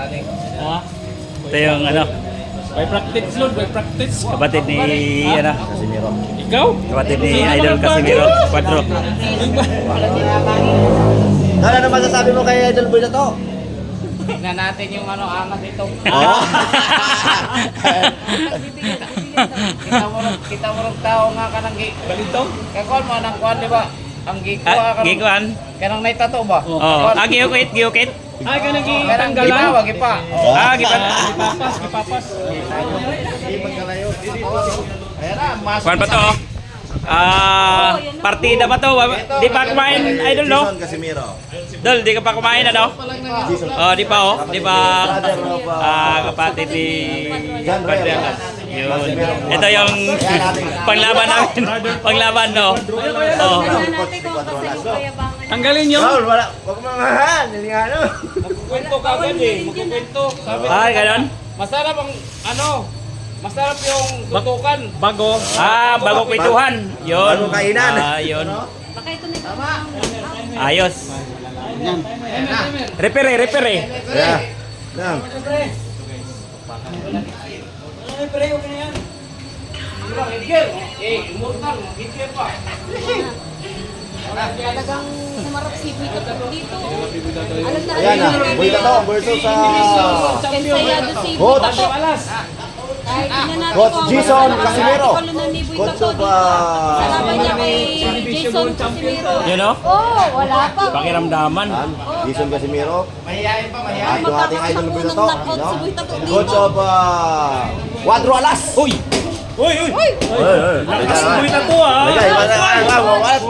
Ha? Ito yung ano, By practice, Lord. By practice. kapatid ni ano, Casimiro. Ikaw? kapatid ni Idol Casimiro Cuadro. Ano masasabi mo kay Idol Boy na to? Tignan natin yung ano, angas ito. Oo. Kita mo rin tao nga ka ng Balintong? Kakuan mo ng kuan, di ba? Ang gikuha ka. Gikuan. Kanang naitato ba? Oh, giyukit, giyukit. Ay, ka Kanang nagtanggalan. gipawa, gipa. Gipan. Gipapas, gipapas. Ayan na, mas. Kuan pa to. Partida pa to. Di pa kumain, Idol, no? Jason Casimiro. Dol, di ka pa kumain, ano? Oh, di pa, oh. Di pa. Brother of Kapatid ni John Reyes. Yun. Ito yung panglaban namin. Panglaban, no? Oh. Tanggalin nyo. Raul, wala. Huwag mo mahan. Nilingano. Kwento ka agad eh. Magkukwento. Sabi Ganon? masarap ang ano, masarap yung tutukan. Bago. Bago kwentuhan. Yun. Bago kainan. Yun. Ayos. Repere. Yeah. Lang. Immortal, higil pa. Talagang sumarap si Buito dito. Alam na Ayan na. Boy na to. Versus sa... Kensayado si Coach. Buito. Kahit tingnan natin Coach kung ang Jason mga Casimiro. kalunan ni Buito Coach to of... Salamat niya kay Jason Casimiro. Yun, no? Oh, wala pa. Pakiramdaman. Jason Casimiro. Mahihayin pa, At mahihayin. yung ating idol Boy na to. Knock-out si Buito to dito. Coach of... Cuadro Alas. Uy! Uy. Lakas buhay na to, ah. Lagay. What?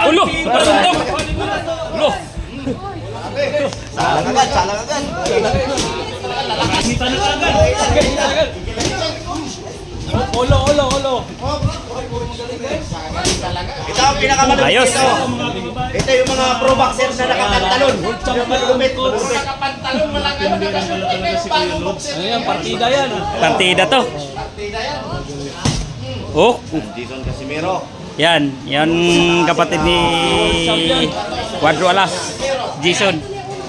Ulo! Pasuntok! Ulo! Salang agad. Kita na agad. Olo. Ito ang pinakamalupit Ayos. ito. Ito yung mga pro boxers na nakapantalon. Yung malupit. Nakapantalon mo lang ano, Ano yan, partida yan. Partida to. Oh, Jason Casimiro. yan. Yan kapatid ni Cuadro Alas. Jason.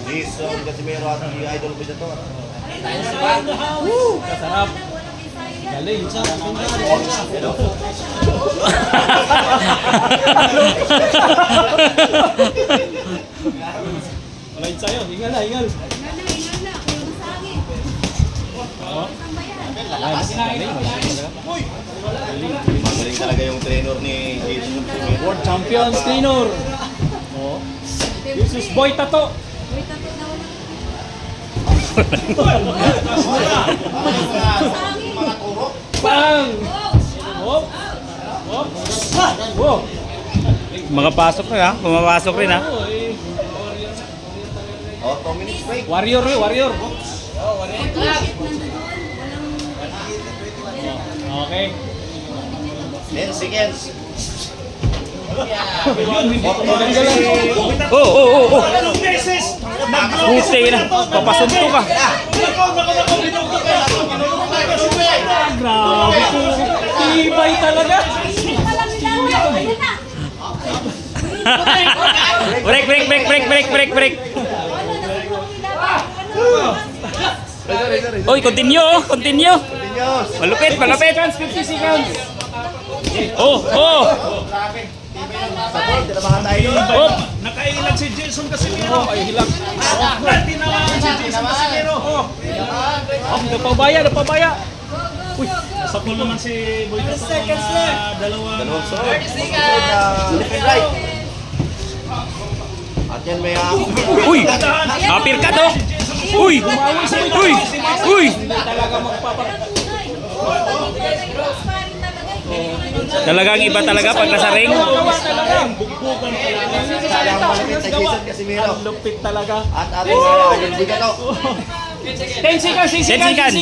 Jason Casimiro at si Idol Boy na to. Sarap. Galing. Alright sa'yo. Hingal. Magaling talaga yung trainer ni Jason Casimiro. World Champions, Tinor. Oh. This is Boy Tato. Bang! Oh! Oh! Mga pasok na ha. Pumapasok rin ha. Oh, eh. Oh, 2 minutes break. Warrior. Okay. 10 seconds. Oh. Buti na. Papasunto ka. Grabe po. Tibay talaga. Break. Oy, continue. Malupit. 50 seconds. Oh. Tinabahan tayo. Oh. Nakailag si Jason Casimiro. Ay, hilak. Tinabahan si Jason Casimiro. Napabaya. Uy. Sa kulungan si Boy Tato mga dalawang Sunod. Left and right. At yan may Uy. Apir ka to. Uy. Talaga magpapa... Talagang iba talaga pag nasa ring. Sayang malapit na Jason Casimiro. Ang lupit talaga. At ating Idol Boy na to. 10 seconds. 10 seconds.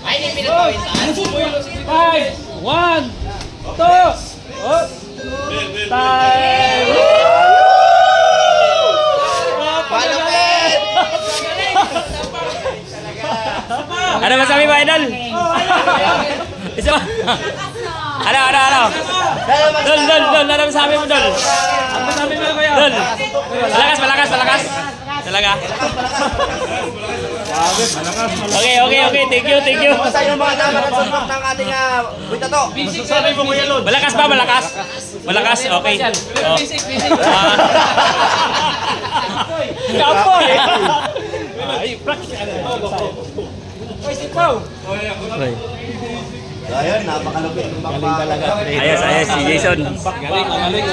Ay, hindi pinatawin saan. 5, 1, 2, oh. Time! Malapit! Ano masabi mo, Idol? Isa ba? Ano? Dol, ano masabi mo, Dol? Ano sabi mo kuya? Dol. Malakas. Talaga? Malakas. Okay. Thank you. Basta yung mga dapat at support ng ating Boy Tato. Masasabi mo Kuya Lod. Malakas ba? Malakas? Malakas? Okay. Oh. Ah. Kapo eh. Ay, practice. Oy, si Pao. So ayun, napakalupit ng bakbakan. Ayos, si Jason. Galing.